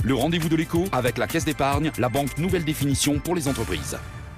Le rendez-vous de l'écho avec la Caisse d'épargne, la banque nouvelle définition pour les entreprises.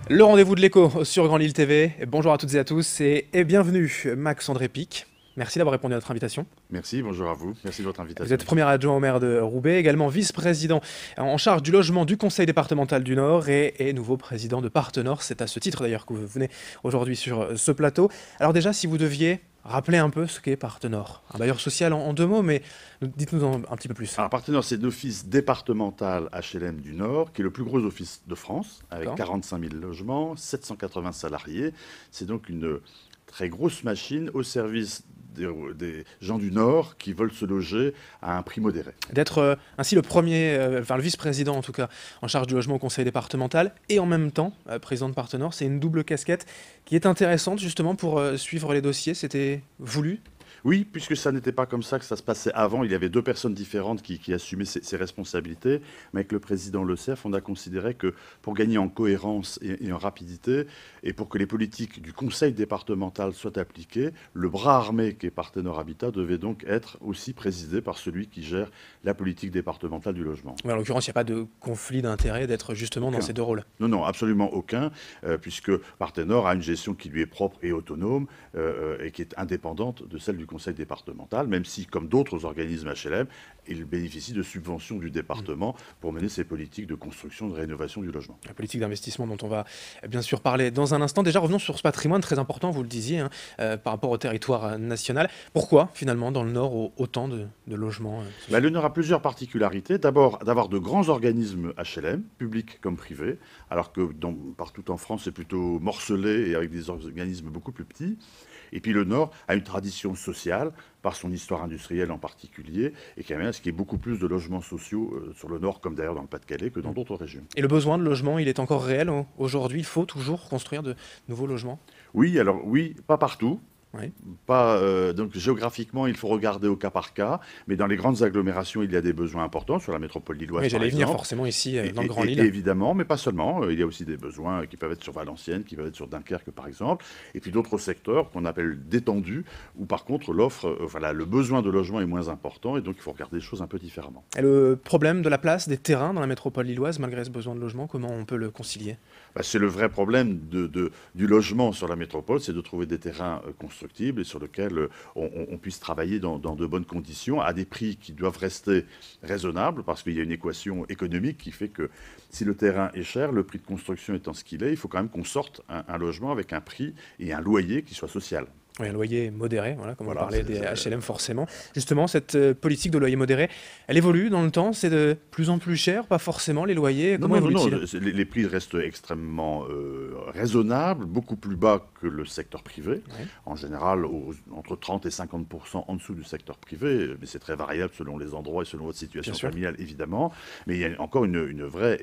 Le rendez-vous de l'écho sur Grand Lille TV. Bonjour à toutes et à tous et bienvenue Max-André Pic. Merci d'avoir répondu à notre invitation. Merci, bonjour à vous. Merci de votre invitation. Vous êtes premier adjoint au maire de Roubaix, également vice-président en charge du logement du Conseil départemental du Nord et nouveau président de Partenord. C'est à ce titre d'ailleurs que vous venez aujourd'hui sur ce plateau. Alors déjà, si vous deviez rappeler un peu ce qu'est Partenord, un bailleur social en deux mots, mais dites-nous un petit peu plus. Alors, Partenord, c'est l'office départemental HLM du Nord, qui est le plus gros office de France, avec 45 000 logements, 780 salariés. C'est donc une très grosse machine au service des gens du Nord qui veulent se loger à un prix modéré. D'être ainsi le premier, le vice-président en tout cas, en charge du logement au conseil départemental et en même temps président de Partenord, c'est une double casquette qui est intéressante justement pour suivre les dossiers. C'était voulu ? Oui, puisque ça n'était pas comme ça que ça se passait avant. Il y avait deux personnes différentes qui assumaient ces responsabilités. Mais avec le président Le Cerf, on a considéré que pour gagner en cohérence et en rapidité, et pour que les politiques du conseil départemental soient appliquées, le bras armé qu'est Partenord Habitat devait donc être aussi présidé par celui qui gère la politique départementale du logement. En l'occurrence, il n'y a pas de conflit d'intérêt d'être justement dans ces deux rôles. Non, non, absolument aucun, puisque Partenord a une gestion qui lui est propre et autonome et qui est indépendante de celle du conseil départemental, même si, comme d'autres organismes HLM, il bénéficie de subventions du département pour mener ses politiques de construction, de rénovation du logement. La politique d'investissement dont on va bien sûr parler dans un instant. Déjà, revenons sur ce patrimoine très important, vous le disiez, par rapport au territoire national. Pourquoi, finalement, dans le Nord, autant de logements Le Nord a plusieurs particularités. D'abord, d'avoir de grands organismes HLM, publics comme privés, alors que partout en France, c'est plutôt morcelé et avec des organismes beaucoup plus petits. Et puis le Nord a une tradition sociale, par son histoire industrielle en particulier, et qui amène à ce qu'il y ait beaucoup plus de logements sociaux sur le Nord, comme d'ailleurs dans le Pas-de-Calais, que dans d'autres régions. Et le besoin de logement, il est encore réel aujourd'hui? Il faut toujours construire de nouveaux logements? Oui, alors oui, pas partout. Oui. Donc géographiquement, il faut regarder au cas par cas, mais dans les grandes agglomérations, il y a des besoins importants, sur la métropole lilloise. Oui, j'allais venir forcément ici, dans le Grand Lille. Évidemment, mais pas seulement. Il y a aussi des besoins qui peuvent être sur Valenciennes, qui peuvent être sur Dunkerque, par exemple, et puis d'autres secteurs qu'on appelle détendus, où par contre l'offre, le besoin de logement est moins important, et donc il faut regarder les choses un peu différemment. Et le problème de la place des terrains dans la métropole lilloise, malgré ce besoin de logement, comment on peut le concilier? C'est le vrai problème du logement sur la métropole, c'est de trouver des terrains constructibles et sur lesquels on puisse travailler dans de bonnes conditions, à des prix qui doivent rester raisonnables, parce qu'il y a une équation économique qui fait que si le terrain est cher, le prix de construction étant ce qu'il est, il faut quand même qu'on sorte un logement avec un prix et un loyer qui soit social. Oui, un loyer modéré, comme on parlait des HLM forcément. Justement, cette politique de loyer modéré, elle évolue dans le temps, c'est de plus en plus cher, pas forcément les loyers. Comment évolue-t-il ? Les prix restent extrêmement raisonnables, beaucoup plus bas que le secteur privé. Oui. En général, entre 30 et 50% en dessous du secteur privé, mais c'est très variable selon les endroits et selon votre situation familiale, évidemment. Mais il y a encore une vraie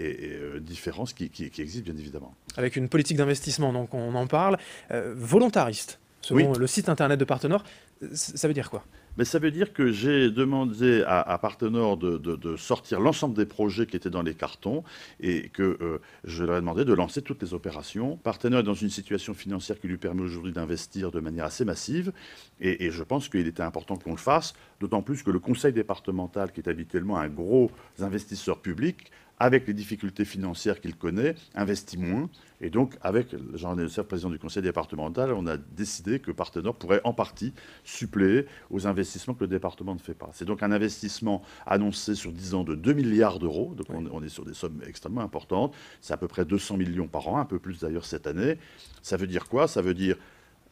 différence qui existe, bien évidemment. Avec une politique d'investissement, donc on en parle, volontariste. Selon le site internet de Partenord, ça veut dire quoi ? Ça veut dire que j'ai demandé à Partenord de sortir l'ensemble des projets qui étaient dans les cartons et que je leur ai demandé de lancer toutes les opérations. Partenord est dans une situation financière qui lui permet aujourd'hui d'investir de manière assez massive et je pense qu'il était important qu'on le fasse, d'autant plus que le conseil départemental, qui est habituellement un gros investisseur public, avec les difficultés financières qu'il connaît, investit moins. Et donc, avec Jean-René Le Cerf, président du conseil départemental, on a décidé que Partenord pourrait en partie suppléer aux investissements que le département ne fait pas. C'est donc un investissement annoncé sur 10 ans de 2 milliards d'euros. Donc, on est sur des sommes extrêmement importantes. C'est à peu près 200 millions par an, un peu plus d'ailleurs cette année. Ça veut dire quoi ? Ça veut dire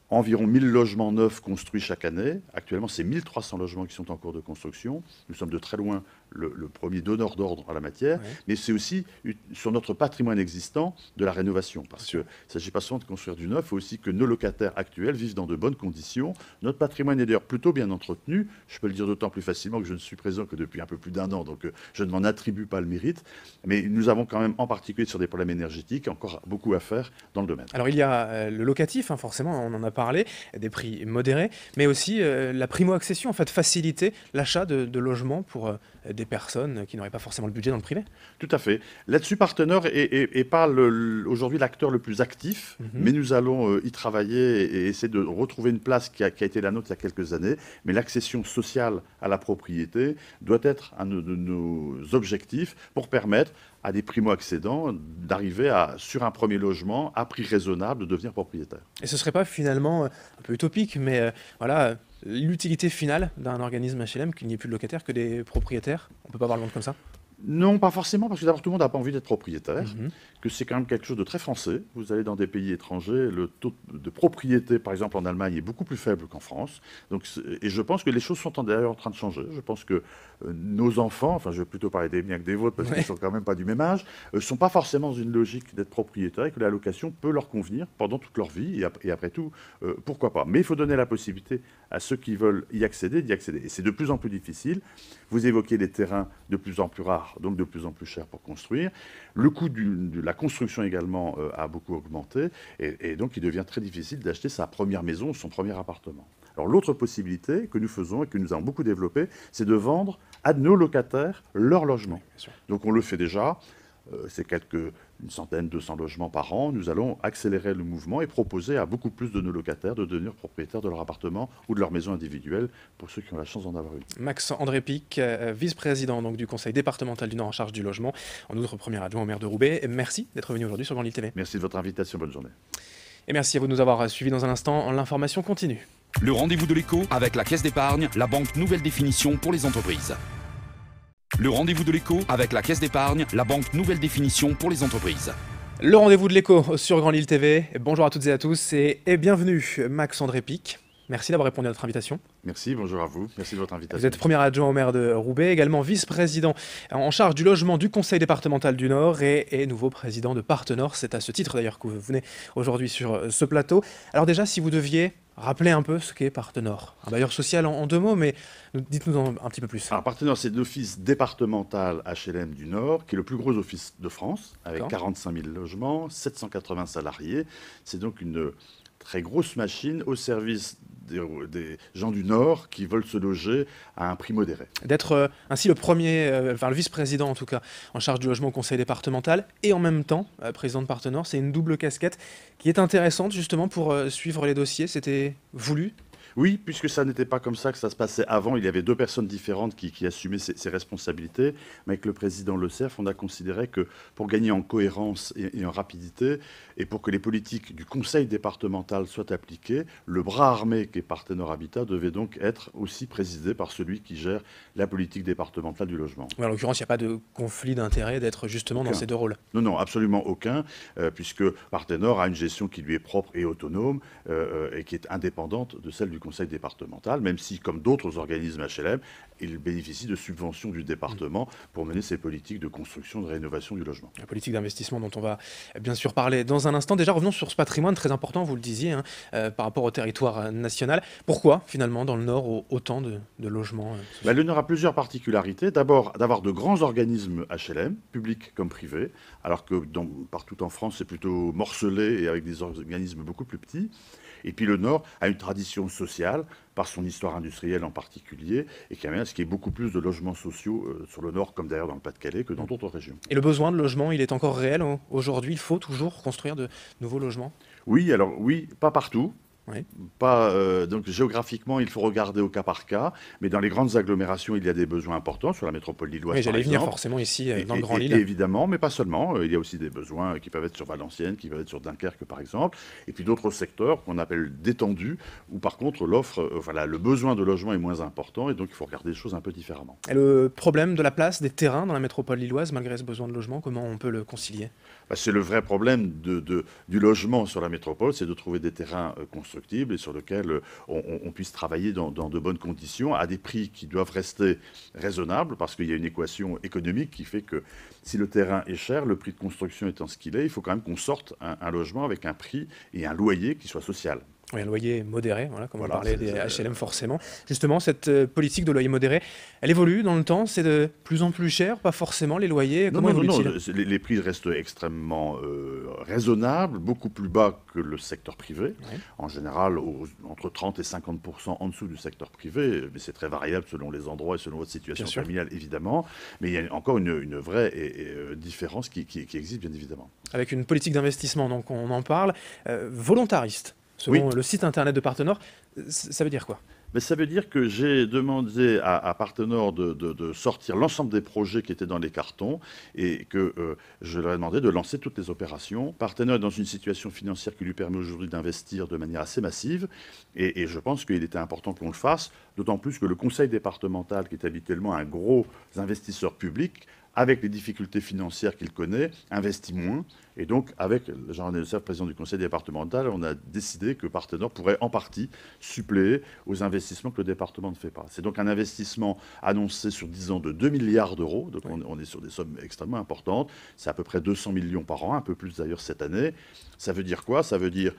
environ 1000 logements neufs construits chaque année. Actuellement, c'est 1300 logements qui sont en cours de construction. Nous sommes de très loin le premier donneur d'ordre en la matière, mais c'est aussi sur notre patrimoine existant de la rénovation, parce qu'il ne s'agit pas seulement de construire du neuf, il faut aussi que nos locataires actuels vivent dans de bonnes conditions. Notre patrimoine est d'ailleurs plutôt bien entretenu, je peux le dire d'autant plus facilement que je ne suis présent que depuis un peu plus d'un an, donc je ne m'en attribue pas le mérite, mais nous avons quand même, en particulier sur des problèmes énergétiques, encore beaucoup à faire dans le domaine. Alors il y a le locatif, forcément, on en a parlé, des prix modérés, mais aussi la primo-accession, en fait, faciliter l'achat de logements pour des personnes qui n'auraient pas forcément le budget dans le privé. Tout à fait. Là-dessus, Partenaire est pas aujourd'hui l'acteur le plus actif, mais nous allons y travailler et essayer de retrouver une place qui a été la nôtre il y a quelques années. Mais l'accession sociale à la propriété doit être un de nos objectifs pour permettre à des primo-accédants d'arriver sur un premier logement à prix raisonnable, de devenir propriétaire. Et ce ne serait pas finalement un peu utopique, mais voilà, l'utilité finale d'un organisme HLM, qu'il n'y ait plus de locataires que des propriétaires? On ne peut pas voir le monde comme ça? Non, pas forcément, parce que d'abord, tout le monde n'a pas envie d'être propriétaire, que c'est quand même quelque chose de très français. Vous allez dans des pays étrangers, le taux de propriété, par exemple en Allemagne, est beaucoup plus faible qu'en France. Donc, et je pense que les choses sont d'ailleurs en train de changer. Je pense que nos enfants, enfin je vais plutôt parler des miens que des vôtres, parce qu'ils ne sont quand même pas du même âge, ne sont pas forcément dans une logique d'être propriétaire et que la location peut leur convenir pendant toute leur vie. Et après tout, pourquoi pas. Mais il faut donner la possibilité à ceux qui veulent y accéder, d'y accéder. Et c'est de plus en plus difficile. Vous évoquez les terrains de plus en plus rares, donc de plus en plus cher pour construire. Le coût de la construction également a beaucoup augmenté et donc il devient très difficile d'acheter sa première maison, son premier appartement. Alors l'autre possibilité que nous faisons et que nous avons beaucoup développée, c'est de vendre à nos locataires leur logement. Oui, donc on le fait déjà. C'est une centaine, 200 logements par an. Nous allons accélérer le mouvement et proposer à beaucoup plus de nos locataires de devenir propriétaires de leur appartement ou de leur maison individuelle, pour ceux qui ont la chance d'en avoir une. Max-André Pic, vice-président donc, du Conseil départemental du Nord en charge du logement, en outre premier adjoint au maire de Roubaix. Merci d'être venu aujourd'hui sur Grand Lille TV. Merci de votre invitation, bonne journée. Et merci à vous de nous avoir suivis. Dans un instant, l'information continue. Le rendez-vous de l'écho avec la Caisse d'épargne, la banque nouvelle définition pour les entreprises. Le rendez-vous de l'écho avec la Caisse d'épargne, la banque nouvelle définition pour les entreprises. Le rendez-vous de l'écho sur Grand Lille TV. Bonjour à toutes et à tous et bienvenue Max-André Pic. Merci d'avoir répondu à notre invitation. Merci, bonjour à vous. Merci de votre invitation. Vous êtes premier adjoint au maire de Roubaix, également vice-président en charge du logement du Conseil départemental du Nord et nouveau président de Partenor. C'est à ce titre d'ailleurs que vous venez aujourd'hui sur ce plateau. Alors déjà, si vous deviez rappeler un peu ce qu'est Partenor, un bailleur social en deux mots, mais dites-nous un petit peu plus. Alors Partenor, c'est l'office départemental HLM du Nord, qui est le plus gros office de France, avec 45 000 logements, 780 salariés. C'est donc une très grosse machine au service des gens du Nord qui veulent se loger à un prix modéré. D'être ainsi le premier, enfin le vice-président en tout cas, en charge du logement au conseil départemental et en même temps président de Partenor, c'est une double casquette qui est intéressante justement pour suivre les dossiers. C'était voulu? Oui, puisque ça n'était pas comme ça que ça se passait avant. Il y avait deux personnes différentes qui assumaient ces responsabilités. Mais avec le président Le Cerf, on a considéré que pour gagner en cohérence et en rapidité, et pour que les politiques du conseil départemental soient appliquées, le bras armé qu'est Partenor Habitat devait donc être aussi présidé par celui qui gère la politique départementale du logement. En l'occurrence, il n'y a pas de conflit d'intérêt d'être justement dans ces deux rôles? Non, non, absolument aucun, puisque Partenor a une gestion qui lui est propre et autonome et qui est indépendante de celle du conseil départemental, même si, comme d'autres organismes HLM, il bénéficie de subventions du département pour mener ses politiques de construction, de rénovation du logement. La politique d'investissement dont on va bien sûr parler dans un instant. Déjà, revenons sur ce patrimoine très important, vous le disiez, par rapport au territoire national. Pourquoi, finalement, dans le Nord, autant de logements Le Nord a plusieurs particularités. D'abord, d'avoir de grands organismes HLM, publics comme privés, alors que partout en France, c'est plutôt morcelé et avec des organismes beaucoup plus petits. Et puis le Nord a une tradition sociale, par son histoire industrielle en particulier, et qui amène à ce qu'il y ait beaucoup plus de logements sociaux sur le Nord, comme d'ailleurs dans le Pas-de-Calais, que dans d'autres régions. Et le besoin de logement, il est encore réel aujourd'hui? Il faut toujours construire de nouveaux logements? Oui, alors oui, pas partout. Oui. Donc géographiquement, il faut regarder au cas par cas, mais dans les grandes agglomérations, il y a des besoins importants, sur la métropole lilloise. Oui, j'allais venir forcément ici, dans le Grand Lille. Évidemment, mais pas seulement. Il y a aussi des besoins qui peuvent être sur Valenciennes, qui peuvent être sur Dunkerque, par exemple, et puis d'autres secteurs qu'on appelle détendus, où par contre le besoin de logement est moins important, et donc il faut regarder les choses un peu différemment. Et le problème de la place des terrains dans la métropole lilloise, malgré ce besoin de logement, comment on peut le concilier? C'est le vrai problème du logement sur la métropole, c'est de trouver des terrains constructibles et sur lesquels on puisse travailler dans de bonnes conditions, à des prix qui doivent rester raisonnables, parce qu'il y a une équation économique qui fait que si le terrain est cher, le prix de construction étant ce qu'il est, il faut quand même qu'on sorte un logement avec un prix et un loyer qui soit social. Oui, un loyer modéré, comme on parlait des HLM forcément. Justement, cette politique de loyer modéré, elle évolue dans le temps, c'est de plus en plus cher, pas forcément les loyers. Comment évolue-t-il ? Les prix restent extrêmement raisonnable, beaucoup plus bas que le secteur privé. Oui. En général, entre 30 et 50% en dessous du secteur privé, mais c'est très variable selon les endroits et selon votre situation familiale, évidemment. Mais il y a encore une vraie différence qui existe, bien évidemment. Avec une politique d'investissement, donc on en parle, volontariste, selon le site internet de Partenord, ça veut dire quoi? Mais ça veut dire que j'ai demandé à Partenord de sortir l'ensemble des projets qui étaient dans les cartons et que je leur ai demandé de lancer toutes les opérations. Partenord est dans une situation financière qui lui permet aujourd'hui d'investir de manière assez massive et je pense qu'il était important qu'on le fasse, d'autant plus que le conseil départemental, qui est habituellement un gros investisseur public, avec les difficultés financières qu'il connaît, investit moins. Et donc, avec Jean-René Lecerf, président du conseil départemental, on a décidé que Partenord pourrait en partie suppléer aux investissements que le département ne fait pas. C'est donc un investissement annoncé sur 10 ans de 2 milliards d'euros. Donc, on est sur des sommes extrêmement importantes. C'est à peu près 200 millions par an, un peu plus d'ailleurs cette année. Ça veut dire quoi? Ça veut dire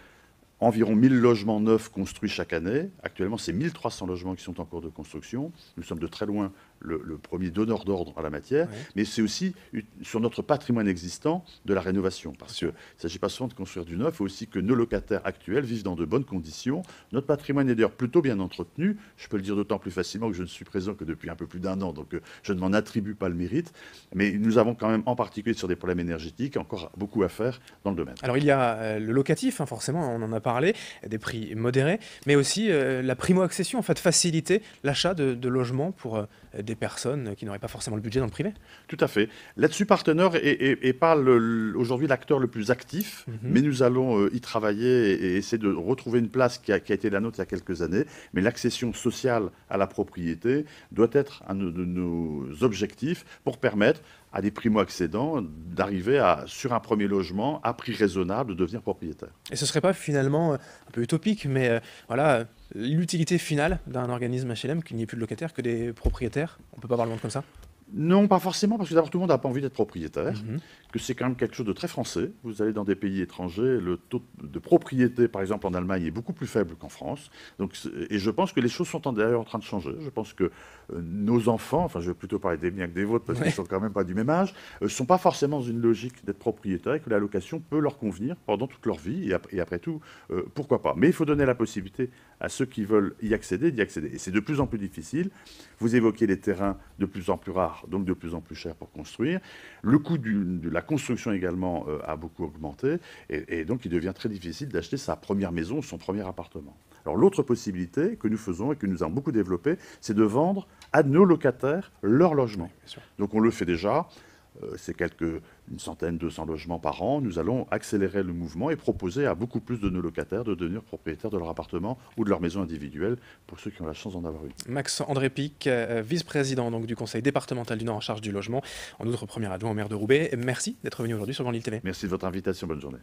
environ 1000 logements neufs construits chaque année. Actuellement, c'est 1300 logements qui sont en cours de construction. Nous sommes de très loin le premier donneur d'ordre en la matière, mais c'est aussi sur notre patrimoine existant de la rénovation, parce qu'il ne s'agit pas seulement de construire du neuf, il faut aussi que nos locataires actuels vivent dans de bonnes conditions. Notre patrimoine est d'ailleurs plutôt bien entretenu, je peux le dire d'autant plus facilement que je ne suis présent que depuis un peu plus d'un an, donc je ne m'en attribue pas le mérite, mais nous avons quand même, en particulier sur des problèmes énergétiques, encore beaucoup à faire dans le domaine. Alors il y a le locatif, hein, forcément, on en a parlé, des prix modérés, mais aussi la primo-accession, en fait, faciliter l'achat de logements pour des personnes qui n'auraient pas forcément le budget dans le privé. Tout à fait. Là-dessus, Partenord est pas aujourd'hui l'acteur le plus actif, mais nous allons y travailler et essayer de retrouver une place qui a été la nôtre il y a quelques années. Mais l'accession sociale à la propriété doit être un de nos objectifs pour permettre à des primo-accédants d'arriver sur un premier logement à prix raisonnable, de devenir propriétaire. Et ce ne serait pas finalement un peu utopique, mais voilà, l'utilité finale d'un organisme HLM qu'il n'y ait plus de locataires que des propriétaires? On ne peut pas voir le monde comme ça? Non, pas forcément, parce que d'abord tout le monde n'a pas envie d'être propriétaire, que c'est quand même quelque chose de très français. Vous allez dans des pays étrangers, le taux de propriété, par exemple en Allemagne, est beaucoup plus faible qu'en France. Donc, et je pense que les choses sont d'ailleurs en train de changer. Je pense que nos enfants, enfin je vais plutôt parler des miens que des vôtres, parce qu'ils ne sont quand même pas du même âge, ne sont pas forcément dans une logique d'être propriétaire et que la location peut leur convenir pendant toute leur vie. Et après tout, pourquoi pas. Mais il faut donner la possibilité à ceux qui veulent y accéder, d'y accéder. Et c'est de plus en plus difficile. Vous évoquez les terrains de plus en plus rares, donc de plus en plus chers pour construire. Le coût de la construction également a beaucoup augmenté. Et donc, il devient très difficile d'acheter sa première maison, son premier appartement. Alors, l'autre possibilité que nous faisons et que nous avons beaucoup développée, c'est de vendre à nos locataires leur logement. Oui, donc, on le fait déjà. C'est une centaine, 200 logements par an. Nous allons accélérer le mouvement et proposer à beaucoup plus de nos locataires de devenir propriétaires de leur appartement ou de leur maison individuelle pour ceux qui ont la chance d'en avoir une. Max-André Pic, vice-président donc, du conseil départemental du Nord en charge du logement, en outre premier adjoint au maire de Roubaix. Merci d'être venu aujourd'hui sur Grand Lille TV. Merci de votre invitation, bonne journée.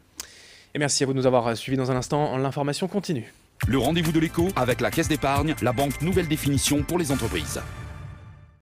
Et merci à vous de nous avoir suivis. Dans un instant, l'information continue. Le rendez-vous de l'écho avec la Caisse d'épargne, la banque nouvelle définition pour les entreprises.